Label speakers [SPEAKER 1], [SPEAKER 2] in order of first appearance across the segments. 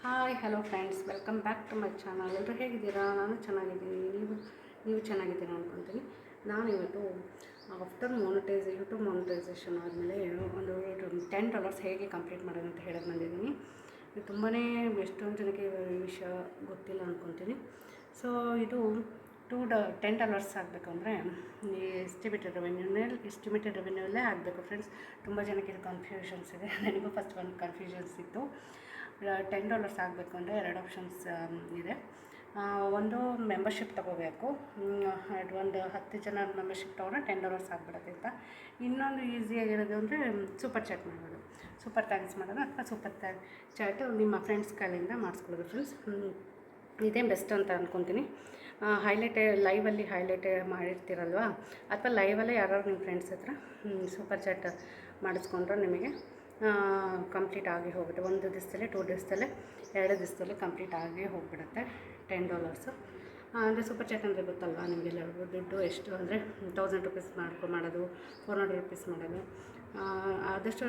[SPEAKER 1] Hi hello friends, welcome back to my channel. ಎಲ್ಲರೂ ಹೇಗಿದ್ದೀರಾ? ನಾನು ಚೆನ್ನಾಗಿದ್ದೀನಿ. ನೀವು ಚೆನ್ನಾಗಿದ್ದೀರಾ ಅಂದ್ಕೊತೀನಿ. ನಾನಿವತ್ತು ಆಫ್ಟರ್ ಯೂಟ್ಯೂಬ್ ಮಾನಿಟೈಸೇಷನ್ ಆದಮೇಲೆ ಒಂದು $10 ಹೇಗೆ ಕಂಪ್ಲೀಟ್ ಮಾಡೋದು ಅಂತ ಹೇಳಕ್ಕೆ ಬಂದಿದ್ದೀನಿ. ಇದು ತುಂಬಾ ಎಷ್ಟೊಂದು ಜನಕ್ಕೆ ಈ ವಿಷಯ ಗೊತ್ತಿಲ್ಲ ಅಂದ್ಕೊತೀನಿ. ಸೊ ಇದು $10 ಆಗಬೇಕಂದ್ರೆ ಈ ಎಸ್ಟಿಮೇಟೆಡ್ ರೆವೆನ್ಯೂಲ್ಲೇ ಆಗಬೇಕು ಫ್ರೆಂಡ್ಸ್. ತುಂಬ ಜನಕ್ಕೆ ಇದು ಕನ್ಫ್ಯೂಷನ್ಸ್ ಇದೆ. ನನಗೂ ಫಸ್ಟ್ ಒಂದು ಕನ್ಫ್ಯೂಷನ್ಸ್ ಇತ್ತು. $10 ಆಗಬೇಕು ಅಂದರೆ 2 ಆಪ್ಷನ್ಸ್ ಇದೆ. ಒಂದು ಮೆಂಬರ್ಶಿಪ್ ತೊಗೋಬೇಕು. ಒಂದು 10 ಜನ ಮೆಂಬರ್ಶಿಪ್ ತೊಗೊಂಡ್ರೆ $10 ಆಗಿಬಿಡುತ್ತೆ ಅಂತ. ಇನ್ನೊಂದು ಈಸಿಯಾಗಿರೋದು ಅಂದರೆ ಸೂಪರ್ ಚಾಟ್ ಮಾಡೋದು, ಸೂಪರ್ ಥ್ಯಾಂಕ್ಸ್ ಮಾಡೋದು, ಅಥವಾ ಸೂಪರ್ ಚಾಟು ನಿಮ್ಮ ಫ್ರೆಂಡ್ಸ್ ಕೈಲಿಂದ ಮಾಡಿಸ್ಕೊಳ್ಳೋದು ಫ್ರೆಂಡ್ಸ್. ಇದೇ ಬೆಸ್ಟ್ ಅಂತ ಅಂದ್ಕೊತೀನಿ. ಲೈವಲ್ಲಿ ಹೈಲೈಟ್ ಮಾಡಿರ್ತೀರಲ್ವ, ಅಥವಾ ಲೈವಲ್ಲೇ ಯಾರು ನಿಮ್ಮ ಫ್ರೆಂಡ್ಸ್ ಹತ್ರ ಸೂಪರ್ ಚಾಟ್ ಮಾಡಿಸ್ಕೊಂಡ್ರೆ ನಿಮಗೆ ಕಂಪ್ಲೀಟ್ ಆಗಿ ಹೋಗುತ್ತೆ. 1 ದಿವಸದಲ್ಲೇ 2 ದಿವಸದಲ್ಲೇ 2 ದಿವಸದಲ್ಲೇ ಕಂಪ್ಲೀಟ್ ಆಗಿ ಹೋಗಿಬಿಡುತ್ತೆ $10. ಅಂದರೆ ಸೂಪರ್ ಚಾಟ್ ಅಂದರೆ ಗೊತ್ತಲ್ವ ನಿಮಗೆಲ್ಲರಿಗೂ. ದುಡ್ಡು ಎಷ್ಟು ಅಂದರೆ ₹1000 ಮಾಡೋದು, $400 ಮಾಡೋದು. ಆದಷ್ಟು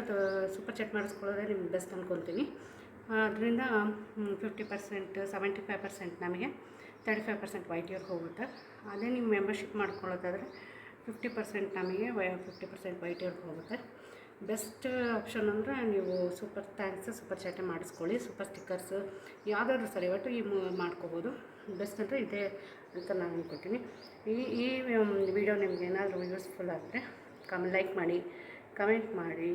[SPEAKER 1] ಸೂಪರ್ ಚಾಟ್ ಮಾಡಿಸ್ಕೊಳ್ಳೋದೇ ನಿಮ್ಗೆ ಬೆಸ್ಟ್ ಅಂದ್ಕೊತೀನಿ. ಅದರಿಂದ 50%, 75% ನಮಗೆ 35% YTR ಹೋಗುತ್ತೆ. ಅದೇ ನೀವು ಮೆಂಬರ್ಶಿಪ್ ಮಾಡ್ಕೊಳ್ಳೋದಾದರೆ 50% ನಮಗೆ 50% YTR ಹೋಗುತ್ತೆ. ಬೆಸ್ಟ್ ಆಪ್ಷನ್ ಅಂದರೆ ನೀವು ಸೂಪರ್ ಥ್ಯಾಂಕ್ಸ್, ಸೂಪರ್ ಚಾಟೇ ಮಾಡಿಸ್ಕೊಳ್ಳಿ. ಸೂಪರ್ ಸ್ಟಿಕ್ಕರ್ಸು ಯಾವುದಾದ್ರೂ ಸರಿ, ಒಟ್ಟು ಈ ಮಾಡ್ಕೋಬೋದು. ಬೆಸ್ಟ್ ಅಂದರೆ ಇದೇ ಅಂತ ನಾನು ಅಂದ್ಕೊತೀನಿ. ಈ ವಿಡಿಯೋ ನಿಮ್ಗೆ ಏನಾದರೂ ಯೂಸ್ಫುಲ್ ಆದರೆ ಲೈಕ್ ಮಾಡಿ, ಕಮೆಂಟ್ ಮಾಡಿ.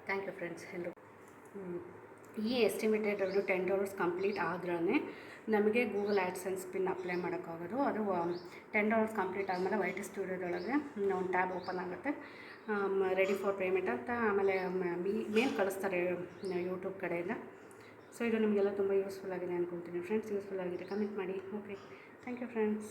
[SPEAKER 1] ಥ್ಯಾಂಕ್ ಯು ಫ್ರೆಂಡ್ಸ್ ಎಲ್ಲರೂ. ಈ ಎಸ್ಟಿಮೇಟೆಡ್ $10 ಕಂಪ್ಲೀಟ್ ಆದ್ರೇ ನಮಗೆ ಗೂಗಲ್ ಆ್ಯಡ್ಸೆನ್ಸ್ ಪಿನ್ ಅಪ್ಲೈ ಮಾಡೋಕ್ಕಾಗೋದು. ಅದು $10 ಕಂಪ್ಲೀಟ್ ಆದಮೇಲೆ YT ಸ್ಟುಡಿಯೋದೊಳಗೆ ಒಂದು ಟ್ಯಾಬ್ ಓಪನ್ ಆಗುತ್ತೆ. ರೆಡಿ ಫಾರ್ ಪೇಮೆಂಟ್ ಅಂತ ಆಮೇಲೆ ಮೇಲ್ ಕಳಿಸ್ತಾರೆ ಯೂಟ್ಯೂಬ್ ಕಡೆಯಿಂದ. ಸೊ ಇದು ನಿಮಗೆಲ್ಲ ತುಂಬ ಯೂಸ್ಫುಲ್ ಆಗಿದೆ ಅಂದ್ಕೊಳ್ತೀನಿ ಫ್ರೆಂಡ್ಸ್. ಯೂಸ್ಫುಲ್ ಆಗಿದೆ ಕಮೆಂಟ್ ಮಾಡಿ. Okay, thank you friends.